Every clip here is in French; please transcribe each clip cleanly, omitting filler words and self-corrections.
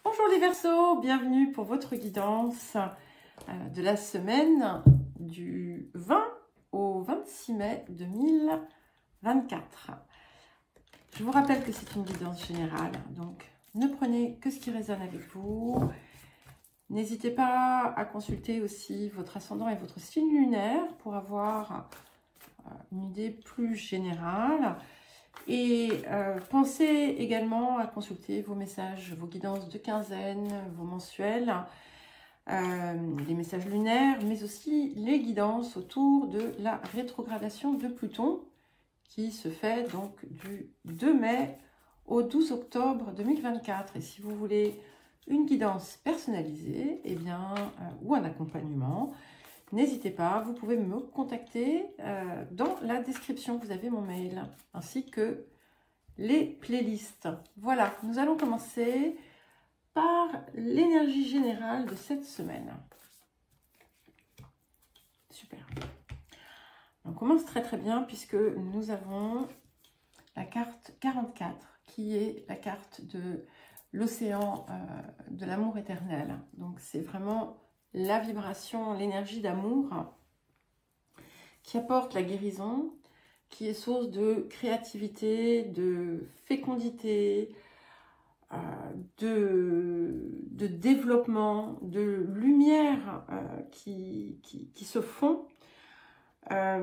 Bonjour les Verseaux, bienvenue pour votre guidance de la semaine du 20 au 26 mai 2024. Je vous rappelle que c'est une guidance générale, donc ne prenez que ce qui résonne avec vous. N'hésitez pas à consulter aussi votre ascendant et votre signe lunaire pour avoir une idée plus générale. Et pensez également à consulter vos messages, vos guidances de quinzaine, vos mensuels, les messages lunaires, mais aussi les guidances autour de la rétrogradation de Pluton qui se fait donc du 2 mai au 12 octobre 2024. Et si vous voulez une guidance personnalisée, eh bien, ou un accompagnement, n'hésitez pas, vous pouvez me contacter dans la description, vous avez mon mail, ainsi que les playlists. Voilà, nous allons commencer par l'énergie générale de cette semaine. Super. On commence très très bien puisque nous avons la carte 44 qui est la carte de l'océan de l'amour éternel. Donc c'est vraiment la vibration, l'énergie d'amour qui apporte la guérison, qui est source de créativité, de fécondité, de développement, de lumière qui se fond. La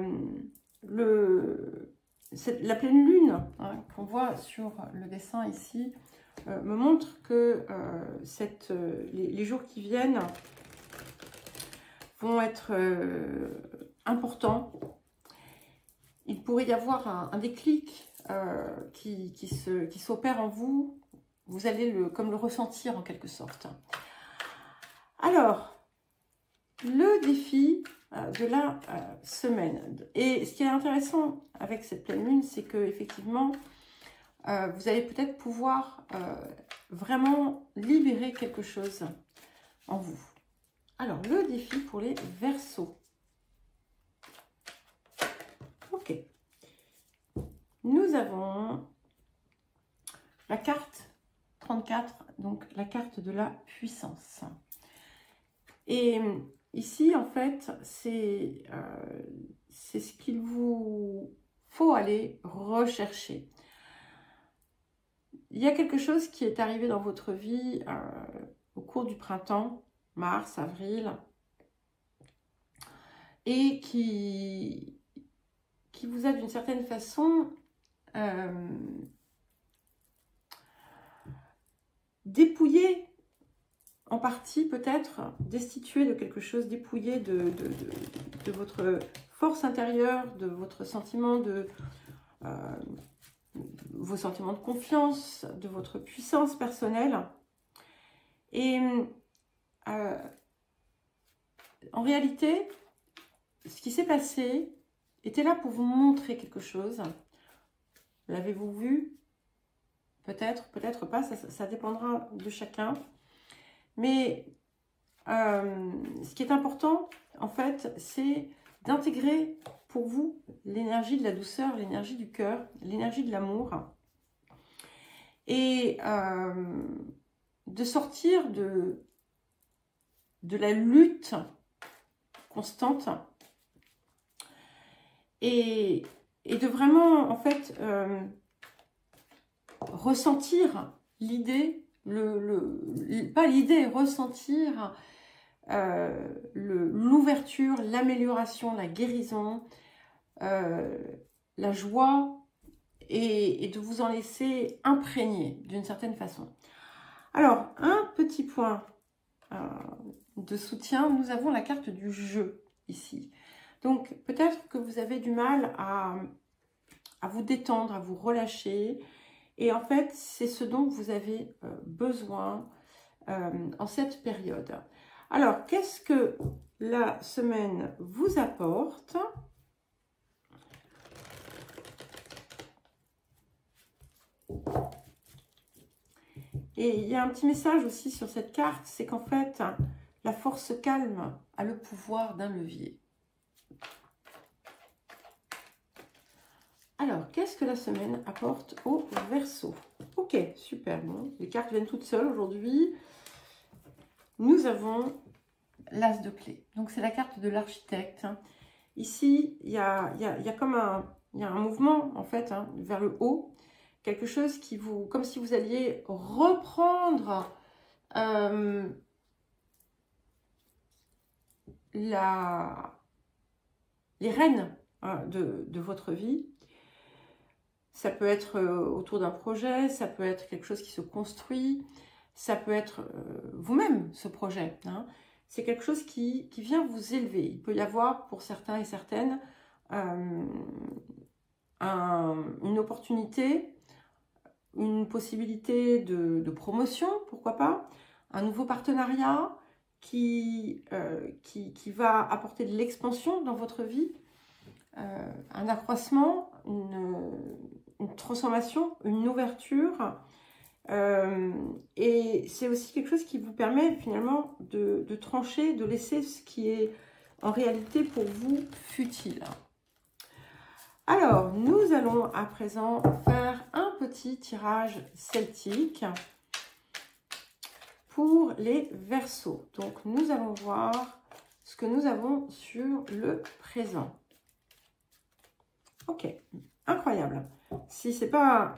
pleine lune qu'on voit sur le dessin ici me montre que les jours qui viennent vont être importants. Il pourrait y avoir un déclic qui s'opère en vous. Vous allez comme le ressentir en quelque sorte. Alors, le défi de la semaine. Et ce qui est intéressant avec cette pleine lune, c'est que effectivement, vous allez peut-être pouvoir vraiment libérer quelque chose en vous. Alors, le défi pour les Verseaux. Ok. Nous avons la carte 34, donc la carte de la puissance. Et ici, en fait, c'est ce qu'il vous faut aller rechercher. Il y a quelque chose qui est arrivé dans votre vie au cours du printemps, mars, avril, et qui vous a d'une certaine façon dépouillé, en partie peut-être, destitué de quelque chose, dépouillé de votre force intérieure, de votre sentiment vos sentiments de confiance, de votre puissance personnelle. Et en réalité, ce qui s'est passé était là pour vous montrer quelque chose. L'avez-vous vu? Peut-être, peut-être pas, ça dépendra de chacun. Mais ce qui est important, en fait, c'est d'intégrer pour vous l'énergie de la douceur, l'énergie du cœur, l'énergie de l'amour. Et de sortir de la lutte constante. Et de vraiment, en fait, ressentir l'idée, pas l'idée, ressentir l'ouverture, l'amélioration, la guérison, la joie, et de vous en laisser imprégner d'une certaine façon. Alors, un petit point de soutien, nous avons la carte du jeu ici. Donc, peut-être que vous avez du mal à vous détendre, à vous relâcher. Et en fait, c'est ce dont vous avez besoin en cette période. Alors, qu'est-ce que la semaine vous apporte? Et il y a un petit message aussi sur cette carte, c'est qu'en fait, la force calme a le pouvoir d'un levier. Alors, qu'est-ce que la semaine apporte aux Verseaux? Ok. Ok, super. Bon, les cartes viennent toutes seules aujourd'hui. Nous avons l'As de clé. Donc, c'est la carte de l'architecte. Ici, il y a comme un mouvement, en fait, hein, vers le haut. Quelque chose qui vous... Comme si vous alliez reprendre les rênes de votre vie. Ça peut être autour d'un projet, ça peut être quelque chose qui se construit, ça peut être vous-même, ce projet. Hein. C'est quelque chose qui vient vous élever. Il peut y avoir, pour certains et certaines, une opportunité, une possibilité de promotion, pourquoi pas, un nouveau partenariat qui va apporter de l'expansion dans votre vie, un accroissement, une transformation, une ouverture. Et c'est aussi quelque chose qui vous permet finalement de trancher, de laisser ce qui est en réalité pour vous futile. Alors, nous allons à présent faire un petit tirage celtique pour les Verseaux. Donc, nous allons voir ce que nous avons sur le présent. Ok, incroyable. Si c'est pas,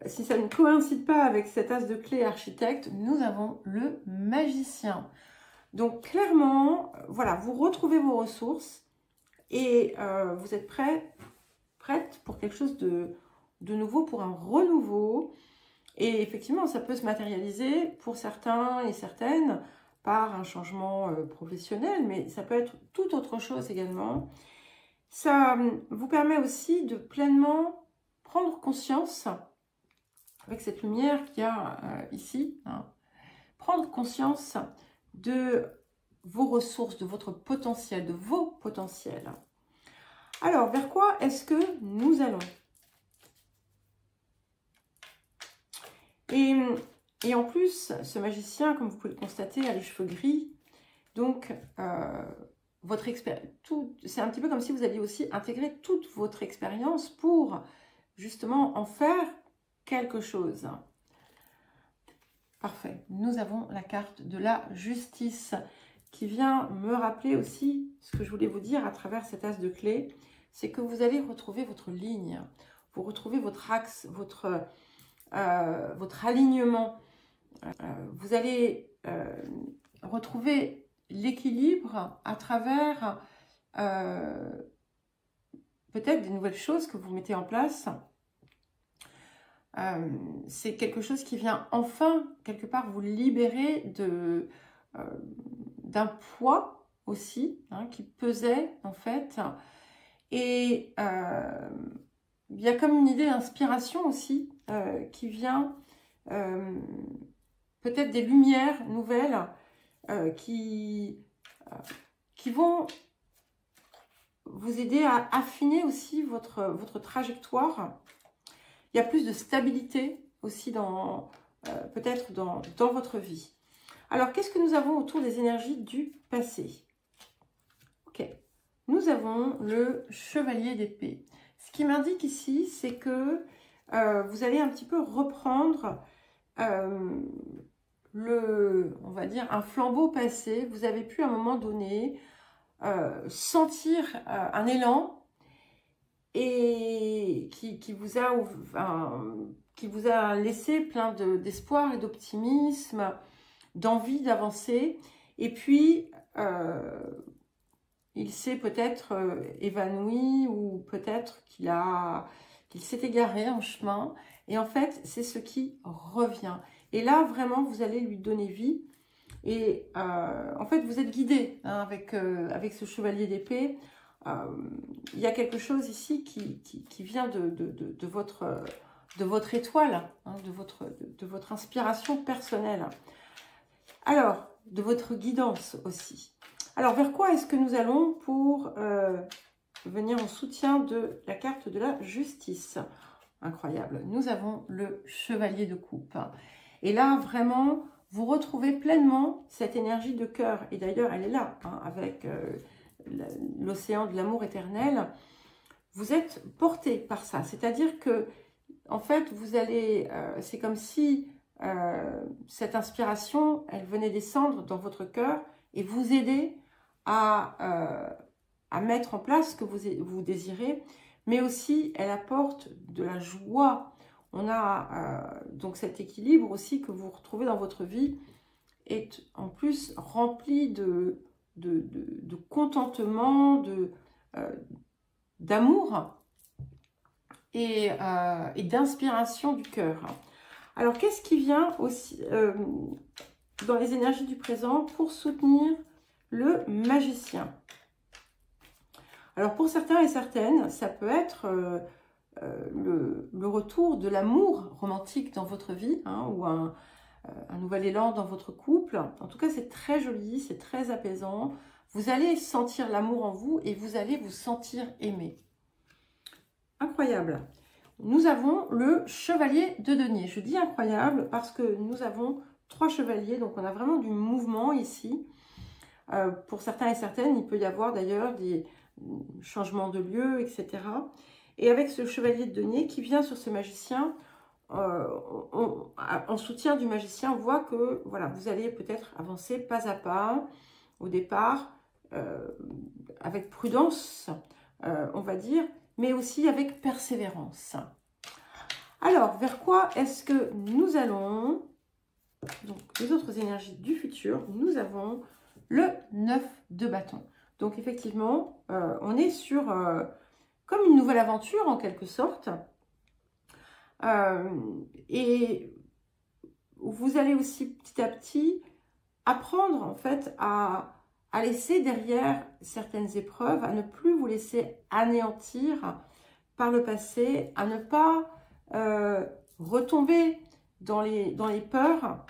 si ça ne coïncide pas avec cet as de clé architecte, nous avons le magicien. Donc clairement, voilà, vous retrouvez vos ressources et vous êtes prête pour quelque chose de nouveau, pour un renouveau. Et effectivement, ça peut se matérialiser pour certains et certaines par un changement professionnel, mais ça peut être tout autre chose également. Ça vous permet aussi de pleinement prendre conscience, avec cette lumière qu'il y a ici, hein, prendre conscience de vos ressources, de votre potentiel, de vos potentiels. Alors, vers quoi est-ce que nous allons? Et en plus, ce magicien, comme vous pouvez le constater, a les cheveux gris. Donc, votre expérience, c'est un petit peu comme si vous aviez aussi intégré toute votre expérience pour justement en faire quelque chose. Parfait. Nous avons la carte de la justice qui vient me rappeler aussi ce que je voulais vous dire à travers cet as de clé, c'est que vous allez retrouver votre ligne, vous retrouvez votre axe, votre alignement. Vous allez retrouver l'équilibre à travers peut-être des nouvelles choses que vous mettez en place. C'est quelque chose qui vient enfin, quelque part, vous libérer d'un poids aussi, hein, qui pesait en fait. Et il y a comme une idée d'inspiration aussi qui vient, peut-être des lumières nouvelles qui vont vous aider à affiner aussi votre trajectoire. Il y a plus de stabilité aussi peut-être dans votre vie. Alors, qu'est-ce que nous avons autour des énergies du passé? Ok, nous avons le chevalier d'épée. Ce qui m'indique ici, c'est que vous allez un petit peu reprendre on va dire, un flambeau passé. Vous avez pu à un moment donné sentir un élan et qui vous a laissé plein d'espoir et d'optimisme, d'envie d'avancer. Et puis, il s'est peut-être évanoui ou peut-être qu'il s'est égaré en chemin. Et en fait, c'est ce qui revient. Et là, vraiment, vous allez lui donner vie. Et en fait, vous êtes guidé hein, avec ce chevalier d'épée. Il y a quelque chose ici qui vient de votre étoile, hein, de votre inspiration personnelle. Alors, de votre guidance aussi. Alors, vers quoi est-ce que nous allons pour venir en soutien de la carte de la justice? Incroyable. Nous avons le chevalier de coupe. Et là, vraiment, vous retrouvez pleinement cette énergie de cœur. Et d'ailleurs, elle est là, hein, avec l'océan de l'amour éternel. Vous êtes porté par ça. C'est-à-dire que en fait, vous allez, c'est comme si cette inspiration, elle venait descendre dans votre cœur et vous aider à mettre en place ce que vous désirez, mais aussi elle apporte de la joie. On a donc cet équilibre aussi que vous retrouvez dans votre vie est en plus rempli de contentement, d'amour et d'inspiration du cœur. Alors, qu'est-ce qui vient aussi dans les énergies du présent pour soutenir le magicien? Alors, pour certains et certaines, ça peut être le retour de l'amour romantique dans votre vie, hein, ou un nouvel élan dans votre couple. En tout cas, c'est très joli, c'est très apaisant. Vous allez sentir l'amour en vous et vous allez vous sentir aimé. Incroyable. Nous avons le chevalier de denier. Je dis incroyable parce que nous avons 3 chevaliers, donc on a vraiment du mouvement ici. Pour certains et certaines, il peut y avoir d'ailleurs des changements de lieu, etc. Et avec ce chevalier de denier qui vient sur ce magicien, en soutien du magicien, on voit que voilà, vous allez peut-être avancer pas à pas au départ, avec prudence, on va dire, mais aussi avec persévérance. Alors, vers quoi est-ce que nous allons? Donc, les autres énergies du futur, nous avons le 9 de bâton. Donc, effectivement, on est sur comme une nouvelle aventure, en quelque sorte. Et vous allez aussi, petit à petit, apprendre, en fait, à laisser derrière certaines épreuves, à ne plus vous laisser anéantir par le passé, à ne pas retomber dans les peurs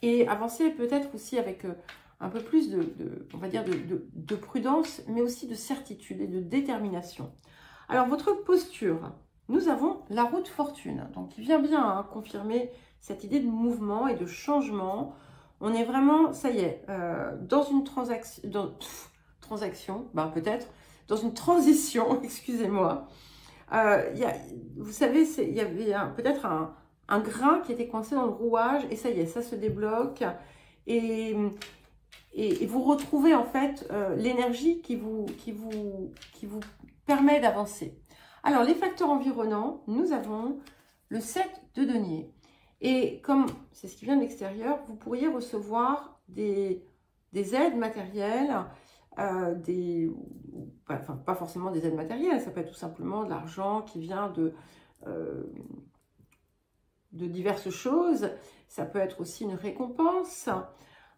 et avancer peut-être aussi avec un peu plus on va dire de prudence, mais aussi de certitude et de détermination. Alors, votre posture, nous avons la roue de fortune, donc qui vient bien confirmer cette idée de mouvement et de changement. On est vraiment, ça y est, dans une transaction, peut-être, dans une transition, excusez-moi. Vous savez, il y avait peut-être un grain qui était coincé dans le rouage, et ça y est, ça se débloque, et vous retrouvez en fait l'énergie qui vous permet d'avancer. Alors, les facteurs environnants, nous avons le 7 de denier. Et comme c'est ce qui vient de l'extérieur, vous pourriez recevoir des aides matérielles, enfin, pas forcément des aides matérielles, ça peut être tout simplement de l'argent qui vient de diverses choses. Ça peut être aussi une récompense.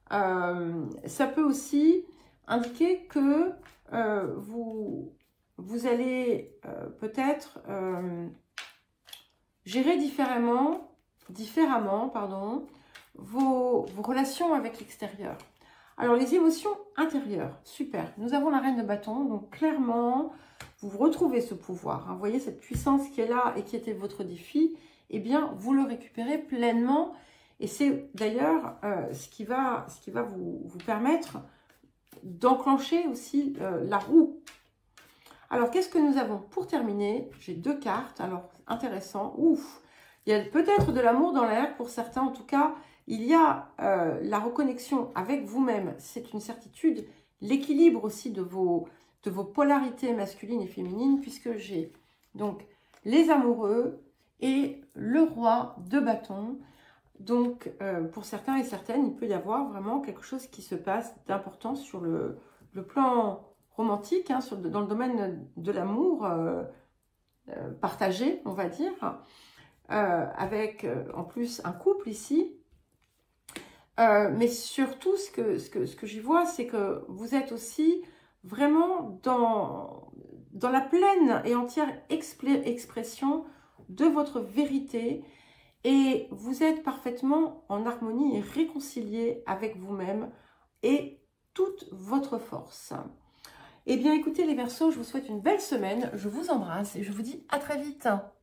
Ça peut aussi indiquer que vous allez peut-être gérer différemment vos relations avec l'extérieur. Alors, les émotions intérieures, super. Nous avons la reine de bâton, donc clairement, vous retrouvez ce pouvoir. Hein, vous voyez cette puissance qui est là et qui était votre défi, eh bien, vous le récupérez pleinement. Et c'est d'ailleurs ce qui va vous permettre d'enclencher aussi la roue. Alors, qu'est-ce que nous avons? Pour terminer, j'ai 2 cartes. Alors, intéressant. Ouf! Il y a peut-être de l'amour dans l'air pour certains. En tout cas, il y a la reconnexion avec vous-même. C'est une certitude. L'équilibre aussi de vos polarités masculines et féminines, puisque j'ai donc les amoureux et le roi de bâton. Donc, pour certains et certaines, il peut y avoir vraiment quelque chose qui se passe d'important sur le plan romantique, hein, dans le domaine de l'amour partagé, on va dire, avec en plus un couple ici. Mais surtout, ce que j'y vois, c'est que vous êtes aussi vraiment dans la pleine et entière expression de votre vérité. Et vous êtes parfaitement en harmonie et réconcilié avec vous-même et toute votre force. Eh bien, écoutez les Verseaux, je vous souhaite une belle semaine. Je vous embrasse et je vous dis à très vite.